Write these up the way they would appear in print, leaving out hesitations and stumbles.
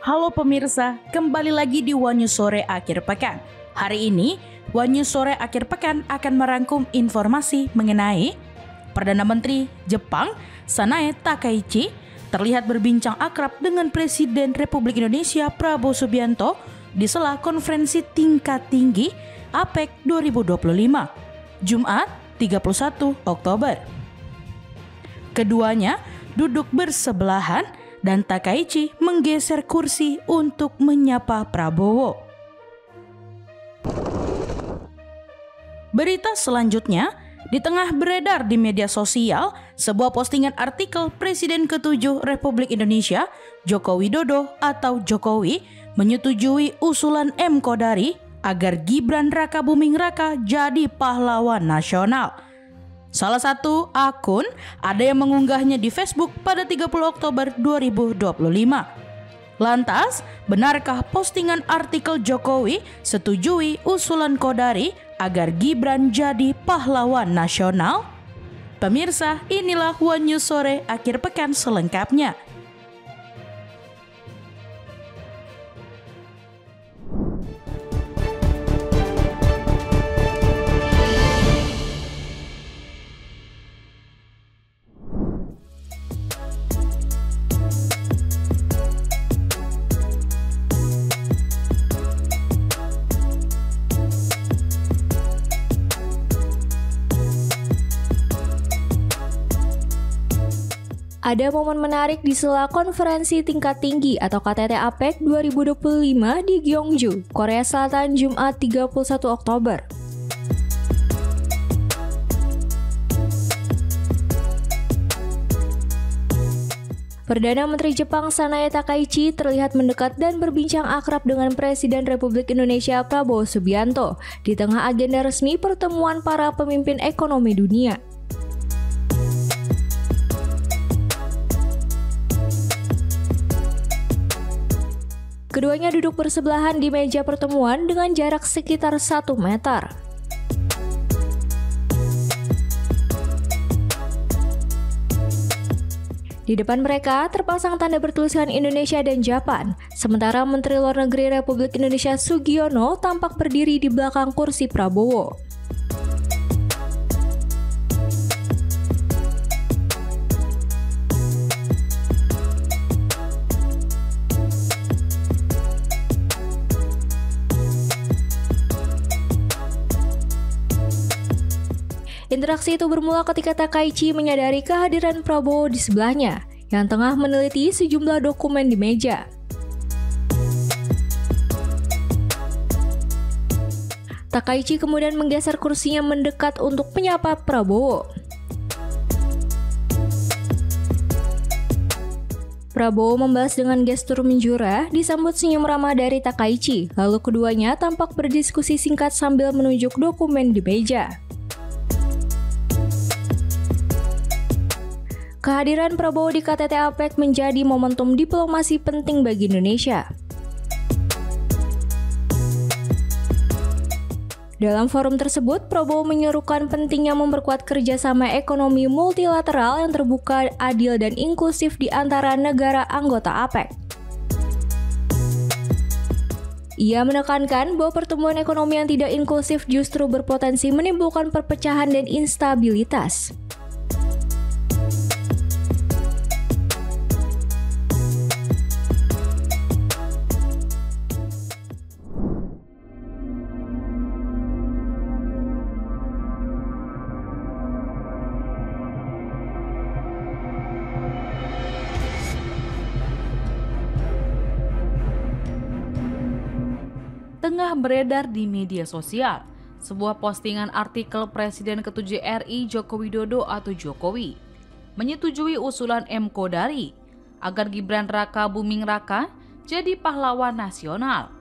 Halo pemirsa, kembali lagi di One News Sore Akhir Pekan. Hari ini, One News Sore Akhir Pekan akan merangkum informasi mengenai Perdana Menteri Jepang, Sanae Takaichi, terlihat berbincang akrab dengan Presiden Republik Indonesia Prabowo Subianto di sela konferensi tingkat tinggi APEC 2025, Jumat 31 Oktober. Keduanya duduk bersebelahan dan Takaichi menggeser kursi untuk menyapa Prabowo. Berita selanjutnya, di tengah beredar di media sosial sebuah postingan artikel Presiden ke-7 Republik Indonesia, Joko Widodo atau Jokowi, menyetujui usulan M. Kodari agar Gibran Rakabuming Raka jadi pahlawan nasional. Salah satu akun ada yang mengunggahnya di Facebook pada 30 Oktober 2025. Lantas, benarkah postingan artikel Jokowi setujui usulan Kodari agar Gibran jadi pahlawan nasional? Pemirsa, inilah One News Sore Akhir Pekan selengkapnya. Ada momen menarik di sela konferensi tingkat tinggi atau KTT APEC 2025 di Gyeongju, Korea Selatan, Jumat 31 Oktober. Perdana Menteri Jepang Sanae Takaichi terlihat mendekat dan berbincang akrab dengan Presiden Republik Indonesia Prabowo Subianto di tengah agenda resmi pertemuan para pemimpin ekonomi dunia. Keduanya duduk bersebelahan di meja pertemuan dengan jarak sekitar 1 meter. Di depan mereka terpasang tanda bertuliskan Indonesia dan Japan, sementara Menteri Luar Negeri Republik Indonesia Sugiono tampak berdiri di belakang kursi Prabowo. Interaksi itu bermula ketika Takaichi menyadari kehadiran Prabowo di sebelahnya, yang tengah meneliti sejumlah dokumen di meja. Takaichi kemudian menggeser kursinya mendekat untuk menyapa Prabowo. Prabowo membalas dengan gestur menjura, disambut senyum ramah dari Takaichi, lalu keduanya tampak berdiskusi singkat sambil menunjuk dokumen di meja. Kehadiran Prabowo di KTT APEC menjadi momentum diplomasi penting bagi Indonesia. Dalam forum tersebut, Prabowo menyerukan pentingnya memperkuat kerjasama ekonomi multilateral yang terbuka, adil, dan inklusif di antara negara anggota APEC. Ia menekankan bahwa pertumbuhan ekonomi yang tidak inklusif justru berpotensi menimbulkan perpecahan dan instabilitas. Tengah beredar di media sosial sebuah postingan artikel Presiden ke-7 RI Joko Widodo atau Jokowi menyetujui usulan M. Kodari agar Gibran Rakabuming Raka jadi pahlawan nasional.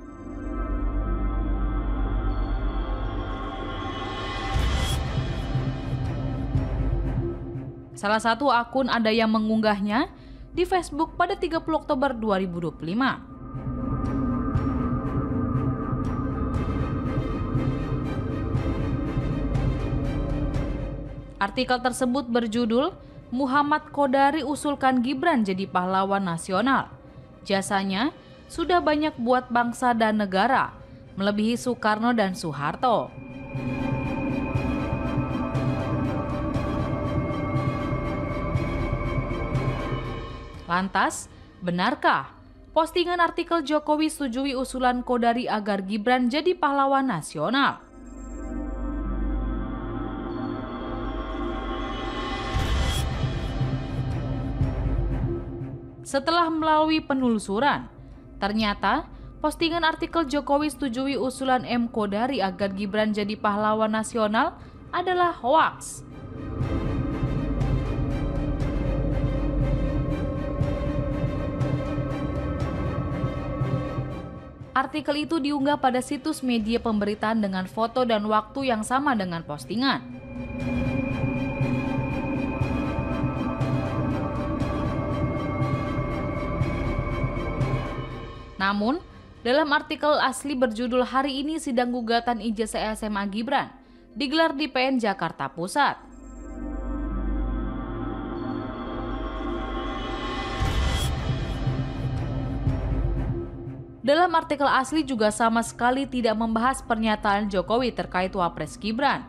Salah satu akun ada yang mengunggahnya di Facebook pada 30 Oktober 2025. Artikel tersebut berjudul Muhammad Kodari usulkan Gibran jadi pahlawan nasional. Jasanya sudah banyak buat bangsa dan negara, melebihi Soekarno dan Soeharto. Lantas, benarkah postingan artikel Jokowi setujui usulan Kodari agar Gibran jadi pahlawan nasional? Setelah melalui penelusuran, ternyata postingan artikel Jokowi setujui usulan M. Kodari agar Gibran jadi pahlawan nasional adalah hoaks. Artikel itu diunggah pada situs media pemberitaan dengan foto dan waktu yang sama dengan postingan. Namun, dalam artikel asli berjudul "Hari ini sidang gugatan ijazah SMA Gibran" digelar di PN Jakarta Pusat. Dalam artikel asli juga sama sekali tidak membahas pernyataan Jokowi terkait Wapres Gibran.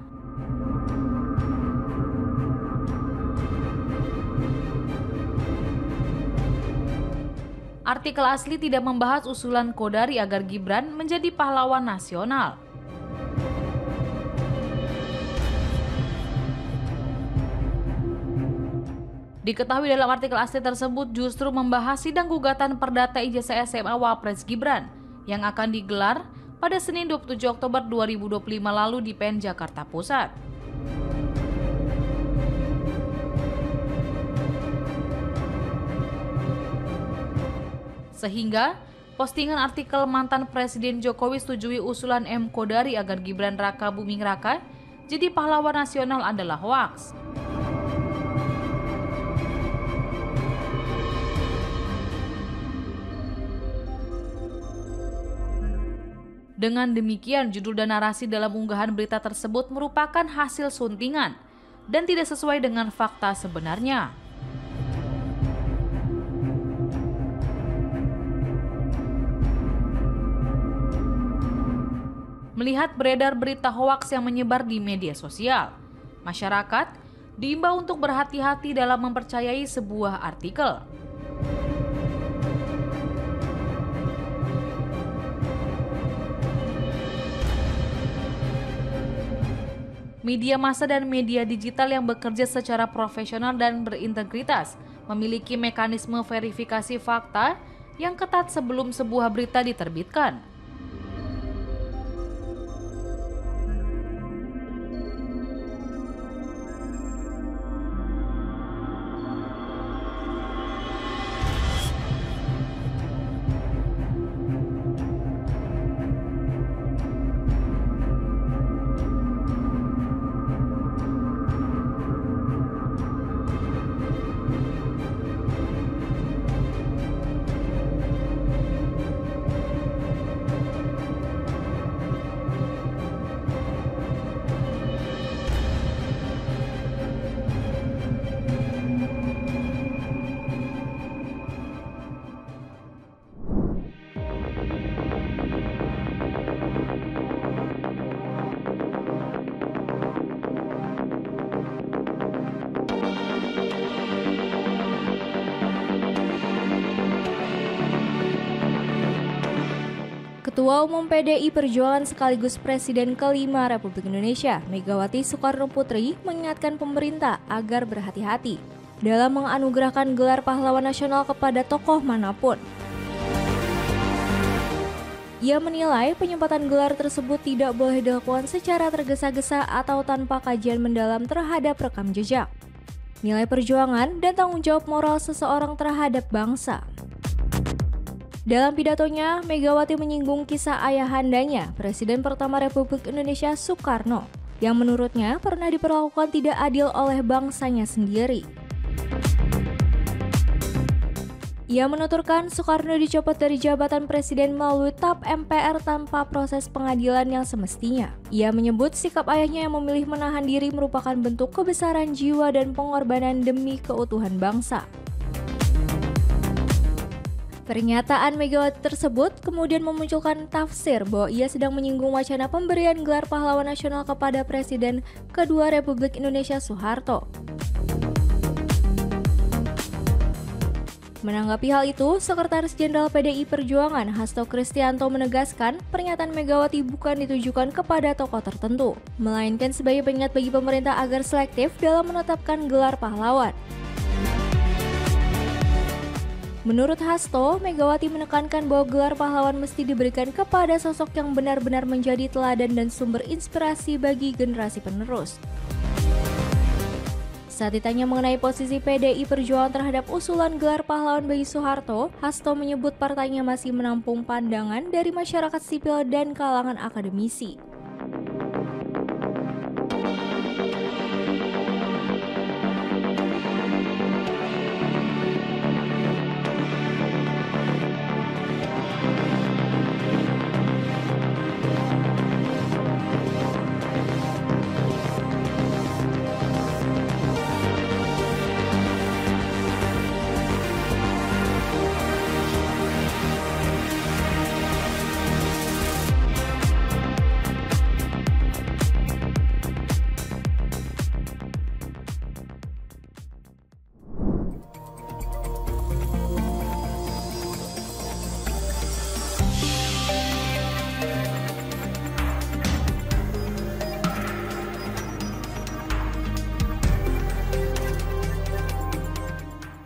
Artikel asli tidak membahas usulan Kodari agar Gibran menjadi pahlawan nasional. Diketahui dalam artikel asli tersebut justru membahas sidang gugatan perdata ijazah SMA Wapres Gibran yang akan digelar pada Senin 27 Oktober 2025 lalu di PN Jakarta Pusat. Sehingga, postingan artikel mantan Presiden Jokowi setujui usulan M. Kodari agar Gibran Raka Buming Raka jadi pahlawan nasional adalah hoaks. Dengan demikian, judul dan narasi dalam unggahan berita tersebut merupakan hasil suntingan dan tidak sesuai dengan fakta sebenarnya. Melihat beredar berita hoaks yang menyebar di media sosial, masyarakat diimbau untuk berhati-hati dalam mempercayai sebuah artikel. Media massa dan media digital yang bekerja secara profesional dan berintegritas memiliki mekanisme verifikasi fakta yang ketat sebelum sebuah berita diterbitkan. Ketua Umum PDI Perjuangan sekaligus Presiden kelima Republik Indonesia, Megawati Soekarno Putri, mengingatkan pemerintah agar berhati-hati dalam menganugerahkan gelar pahlawan nasional kepada tokoh manapun. Ia menilai penyempatan gelar tersebut tidak boleh dilakukan secara tergesa-gesa atau tanpa kajian mendalam terhadap rekam jejak, nilai perjuangan, dan tanggung jawab moral seseorang terhadap bangsa. Dalam pidatonya, Megawati menyinggung kisah ayahandanya, Presiden pertama Republik Indonesia Soekarno, yang menurutnya pernah diperlakukan tidak adil oleh bangsanya sendiri. Ia menuturkan Soekarno dicopot dari jabatan presiden melalui TAP MPR tanpa proses pengadilan yang semestinya. Ia menyebut sikap ayahnya yang memilih menahan diri merupakan bentuk kebesaran jiwa dan pengorbanan demi keutuhan bangsa. Pernyataan Megawati tersebut kemudian memunculkan tafsir bahwa ia sedang menyinggung wacana pemberian gelar pahlawan nasional kepada Presiden kedua Republik Indonesia Soeharto. Menanggapi hal itu, Sekretaris Jenderal PDI Perjuangan Hasto Kristianto menegaskan pernyataan Megawati bukan ditujukan kepada tokoh tertentu, melainkan sebagai pengingat bagi pemerintah agar selektif dalam menetapkan gelar pahlawan. Menurut Hasto, Megawati menekankan bahwa gelar pahlawan mesti diberikan kepada sosok yang benar-benar menjadi teladan dan sumber inspirasi bagi generasi penerus. Saat ditanya mengenai posisi PDI Perjuangan terhadap usulan gelar pahlawan bagi Soeharto, Hasto menyebut partainya masih menampung pandangan dari masyarakat sipil dan kalangan akademisi.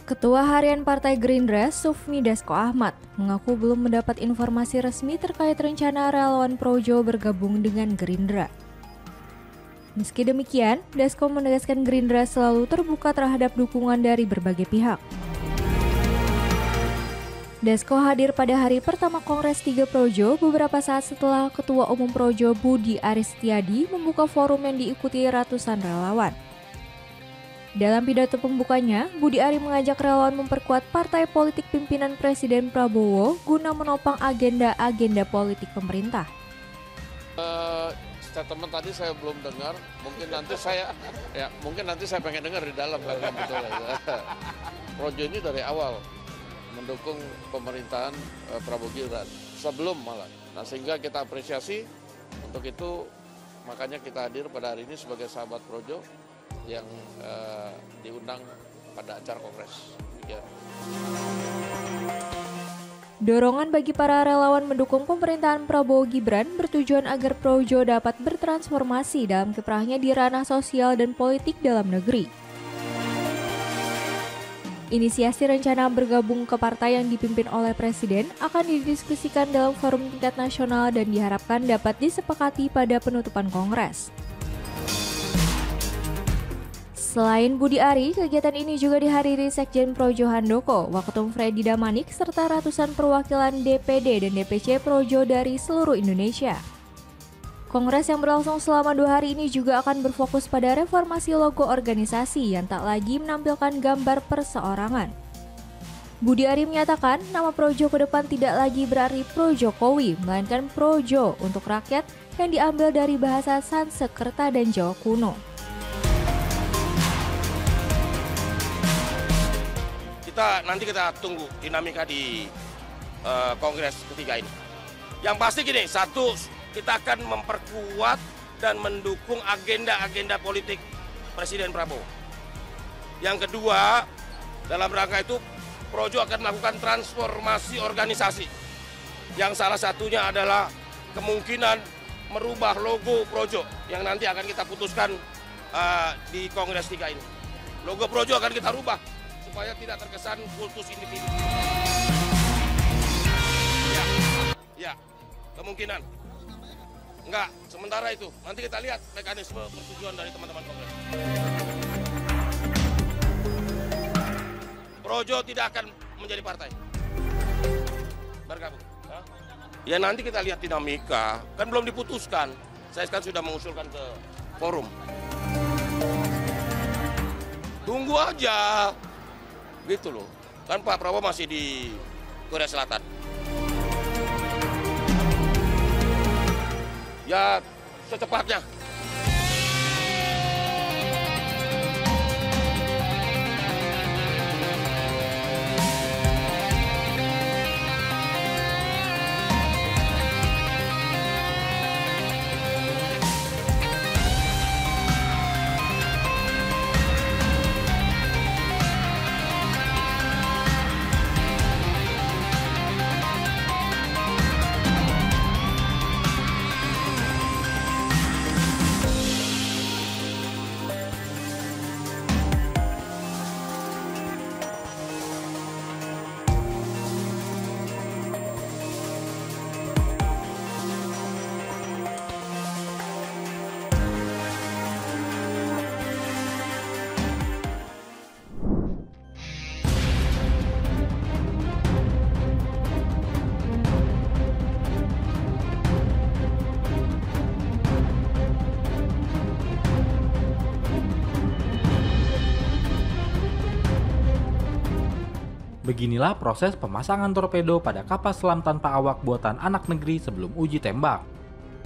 Ketua Harian Partai Gerindra, Sufmi Dasko Ahmad, mengaku belum mendapat informasi resmi terkait rencana relawan Projo bergabung dengan Gerindra. Meski demikian, Dasko menegaskan Gerindra selalu terbuka terhadap dukungan dari berbagai pihak. Dasko hadir pada hari pertama Kongres 3 Projo beberapa saat setelah Ketua Umum Projo Budi Aris Setiadi membuka forum yang diikuti ratusan relawan. Dalam pidato pembukanya, Budi Ari mengajak relawan memperkuat partai politik pimpinan Presiden Prabowo guna menopang agenda-agenda politik pemerintah. Statement tadi saya belum dengar, mungkin nanti saya pengen dengar di dalam kan betul ya. Projo ini dari awal mendukung pemerintahan Prabowo Gibran sebelum malah. Nah, sehingga kita apresiasi untuk itu, makanya kita hadir pada hari ini sebagai sahabat Projo yang diundang pada acara kongres. Ya. Dorongan bagi para relawan mendukung pemerintahan Prabowo Gibran bertujuan agar Projo dapat bertransformasi dalam kiprahnya di ranah sosial dan politik dalam negeri. Inisiasi rencana bergabung ke partai yang dipimpin oleh Presiden akan didiskusikan dalam forum tingkat nasional dan diharapkan dapat disepakati pada penutupan Kongres. Selain Budi Ari, kegiatan ini juga dihadiri Sekjen Projo Handoko, Waketum Freddy Damanik, serta ratusan perwakilan DPD dan DPC Projo dari seluruh Indonesia. Kongres yang berlangsung selama 2 hari ini juga akan berfokus pada reformasi logo organisasi yang tak lagi menampilkan gambar perseorangan. Budi Ari menyatakan nama Projo ke depan tidak lagi berarti Pro Jokowi, melainkan Projo untuk rakyat yang diambil dari bahasa Sanskerta dan Jawa kuno. Nanti kita tunggu dinamika di Kongres ketiga ini. Yang pasti gini, satu, kita akan memperkuat dan mendukung agenda-agenda politik Presiden Prabowo. Yang kedua, dalam rangka itu Projo akan melakukan transformasi organisasi. Yang salah satunya adalah kemungkinan merubah logo Projo yang nanti akan kita putuskan di Kongres 3 ini. Logo Projo akan kita rubah supaya tidak terkesan kultus individu. Ya, kemungkinan. Enggak, sementara itu. Nanti kita lihat mekanisme persetujuan dari teman-teman Kongres. Projo tidak akan menjadi partai. Bergabung. Ya nanti kita lihat dinamika, kan belum diputuskan. Saya kan sudah mengusulkan ke forum. Tunggu aja. Gitu loh, kan Pak Prabowo masih di Korea Selatan. Ya, secepatnya. Beginilah proses pemasangan torpedo pada kapal selam tanpa awak buatan anak negeri sebelum uji tembak.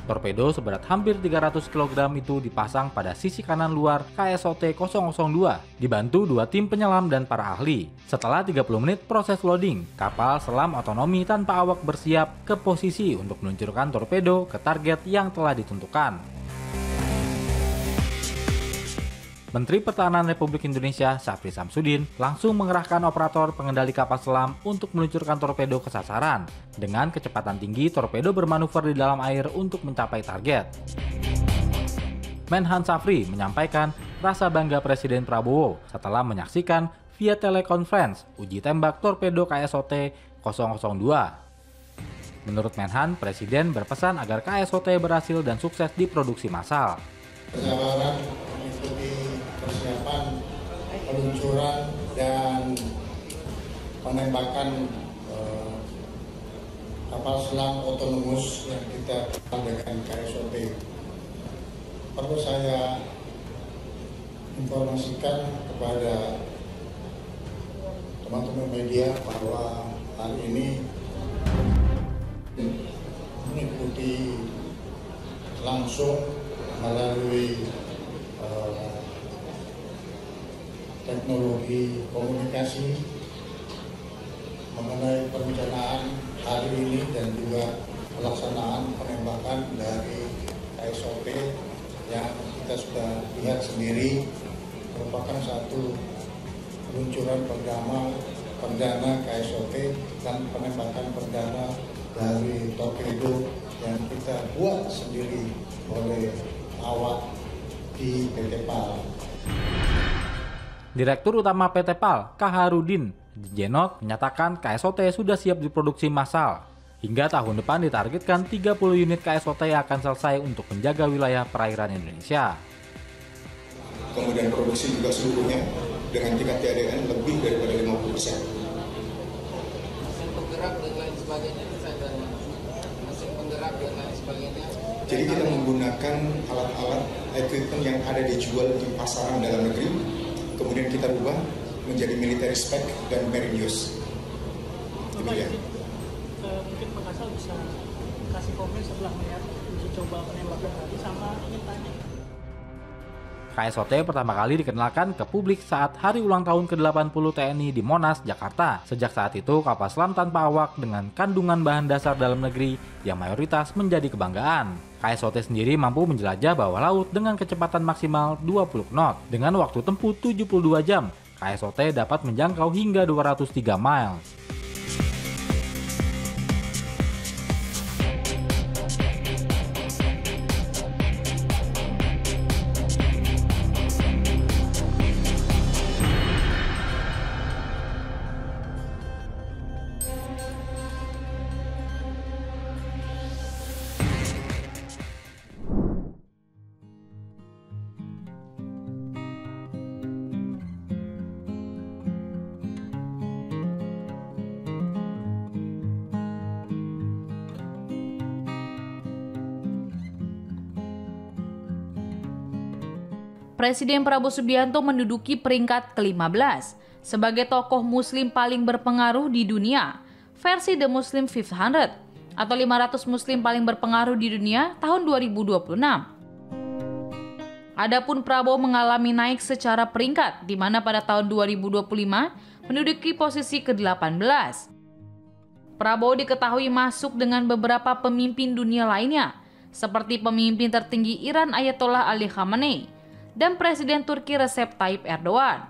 Torpedo seberat hampir 300 kg itu dipasang pada sisi kanan luar KSOT-002, dibantu 2 tim penyelam dan para ahli. Setelah 30 menit proses loading, kapal selam otonomi tanpa awak bersiap ke posisi untuk meluncurkan torpedo ke target yang telah ditentukan. Menteri Pertahanan Republik Indonesia Syafri Samsudin langsung mengerahkan operator pengendali kapal selam untuk meluncurkan torpedo ke sasaran. Dengan kecepatan tinggi, torpedo bermanuver di dalam air untuk mencapai target. Menhan Syafri menyampaikan rasa bangga Presiden Prabowo setelah menyaksikan via telekonferensi uji tembak torpedo KSOT 002. Menurut Menhan, Presiden berpesan agar KSOT berhasil dan sukses diproduksi massal. Persiapan peluncuran dan penembakan kapal selam otonomus yang kita panggilkan KSOT. Perlu saya informasikan kepada teman-teman media bahwa hari ini mengikuti langsung melalui teknologi komunikasi mengenai perencanaan hari ini dan juga pelaksanaan penembakan dari KSOT yang kita sudah lihat sendiri merupakan satu peluncuran perdana KSOT dan penembakan perdana dari torpedo yang kita buat sendiri oleh awak di PT PAL. Direktur Utama PT PAL, Kaharudin Jenot, menyatakan KSOT sudah siap diproduksi massal. Hingga tahun depan ditargetkan 30 unit KSOT akan selesai untuk menjaga wilayah perairan Indonesia. Kemudian produksi juga seluruhnya dengan tingkat TADN lebih daripada 50%. Mesin penggerak dan lain sebagainya, mesin penggerak dan lain sebagainya. Jadi kita menggunakan alat-alat equipment yang ada dijual di pasaran dalam negeri, kemudian kita ubah menjadi military spec dan marine use. Demikian. Mungkin Pak Kasal bisa kasih komen setelah melihat uji coba penembakan tadi sama ingin tanya. KSOT pertama kali dikenalkan ke publik saat hari ulang tahun ke-80 TNI di Monas, Jakarta. Sejak saat itu, kapal selam tanpa awak dengan kandungan bahan dasar dalam negeri yang mayoritas menjadi kebanggaan. KSOT sendiri mampu menjelajah bawah laut dengan kecepatan maksimal 20 knot. Dengan waktu tempuh 72 jam, KSOT dapat menjangkau hingga 203 miles. Presiden Prabowo Subianto menduduki peringkat ke-15 sebagai tokoh muslim paling berpengaruh di dunia versi The Muslim 500 atau 500 muslim paling berpengaruh di dunia tahun 2026. Adapun Prabowo mengalami naik secara peringkat di mana pada tahun 2025 menduduki posisi ke-18. Prabowo diketahui masuk dengan beberapa pemimpin dunia lainnya seperti pemimpin tertinggi Iran Ayatollah Ali Khamenei dan Presiden Turki Recep Tayyip Erdogan.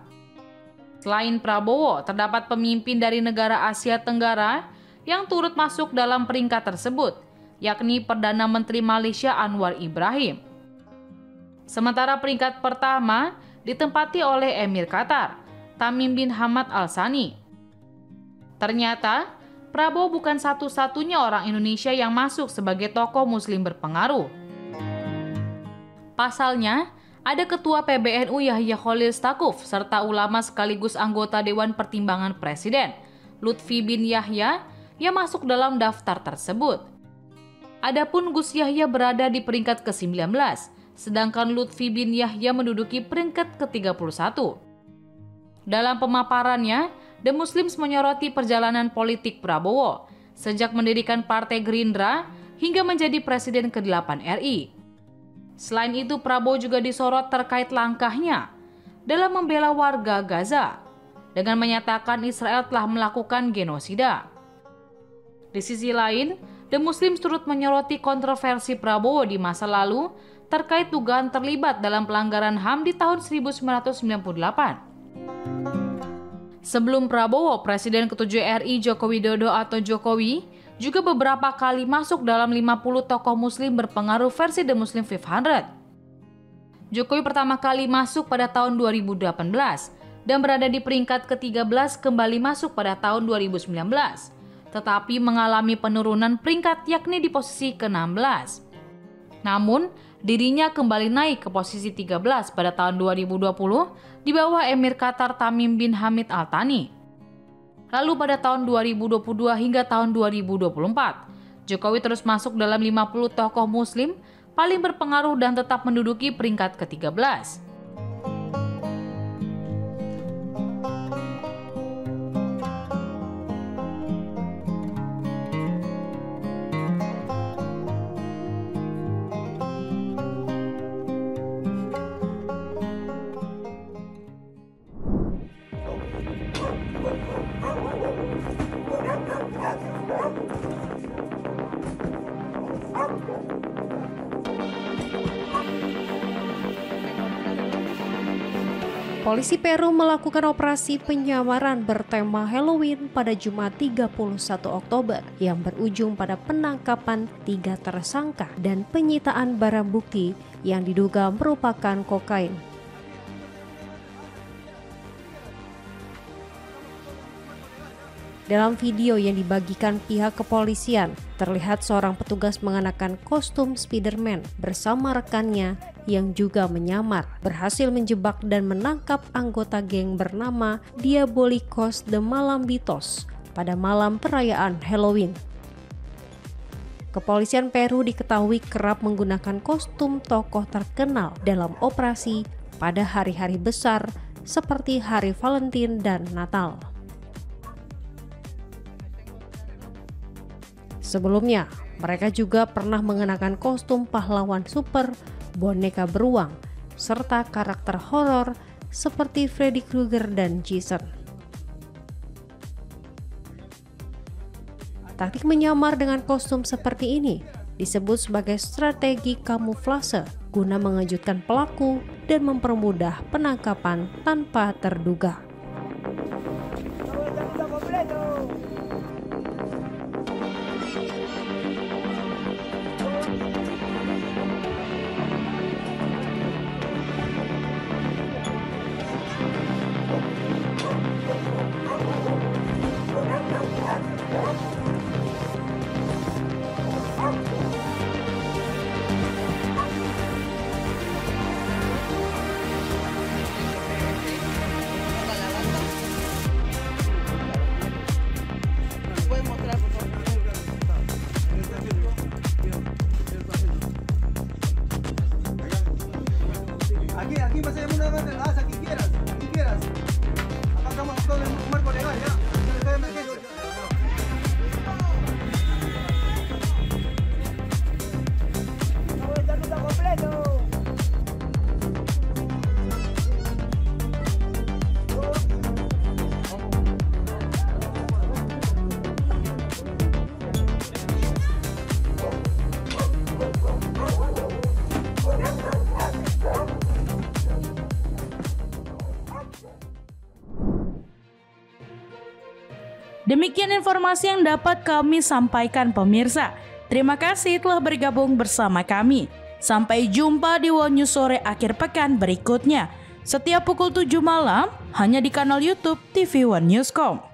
Selain Prabowo, terdapat pemimpin dari negara Asia Tenggara yang turut masuk dalam peringkat tersebut, yakni Perdana Menteri Malaysia Anwar Ibrahim. Sementara peringkat pertama ditempati oleh Emir Qatar, Tamim bin Hamad Al Thani. Ternyata, Prabowo bukan satu-satunya orang Indonesia yang masuk sebagai tokoh muslim berpengaruh. Pasalnya, ada Ketua PBNU Yahya Khalil Stakuf serta ulama sekaligus anggota Dewan Pertimbangan Presiden, Lutfi bin Yahya, yang masuk dalam daftar tersebut. Adapun Gus Yahya berada di peringkat ke-19, sedangkan Lutfi bin Yahya menduduki peringkat ke-31. Dalam pemaparannya, The Muslims menyoroti perjalanan politik Prabowo sejak mendirikan Partai Gerindra hingga menjadi Presiden ke-8 RI. Selain itu, Prabowo juga disorot terkait langkahnya dalam membela warga Gaza dengan menyatakan Israel telah melakukan genosida. Di sisi lain, The Muslims turut menyoroti kontroversi Prabowo di masa lalu terkait dugaan terlibat dalam pelanggaran HAM di tahun 1998. Sebelum Prabowo, Presiden ke-7 RI Joko Widodo atau Jokowi juga beberapa kali masuk dalam 50 tokoh muslim berpengaruh versi The Muslim 500. Jokowi pertama kali masuk pada tahun 2018 dan berada di peringkat ke-13 kembali masuk pada tahun 2019, tetapi mengalami penurunan peringkat yakni di posisi ke-16. Namun, dirinya kembali naik ke posisi 13 pada tahun 2020 di bawah Emir Qatar Tamim bin Hamid Al Thani. Lalu pada tahun 2022 hingga tahun 2024, Jokowi terus masuk dalam 50 tokoh muslim paling berpengaruh dan tetap menduduki peringkat ke-13. Polisi Peru melakukan operasi penyamaran bertema Halloween pada Jumat 31 Oktober yang berujung pada penangkapan 3 tersangka dan penyitaan barang bukti yang diduga merupakan kokain. Dalam video yang dibagikan pihak kepolisian, terlihat seorang petugas mengenakan kostum Spider-Man bersama rekannya yang juga menyamar, berhasil menjebak dan menangkap anggota geng bernama Diabolicos de Malambitos pada malam perayaan Halloween. Kepolisian Peru diketahui kerap menggunakan kostum tokoh terkenal dalam operasi pada hari-hari besar seperti Hari Valentine dan Natal. Sebelumnya, mereka juga pernah mengenakan kostum pahlawan super, boneka beruang, serta karakter horor seperti Freddy Krueger dan Jason. Taktik menyamar dengan kostum seperti ini disebut sebagai strategi kamuflase guna mengejutkan pelaku dan mempermudah penangkapan tanpa terduga. Aquí pasamos una vez en aquí quieras. Acá estamos todo en un marco legal, ya. Demikian informasi yang dapat kami sampaikan pemirsa. Terima kasih telah bergabung bersama kami. Sampai jumpa di One News Sore akhir pekan berikutnya. Setiap pukul 7 malam hanya di kanal YouTube TV One Newscom.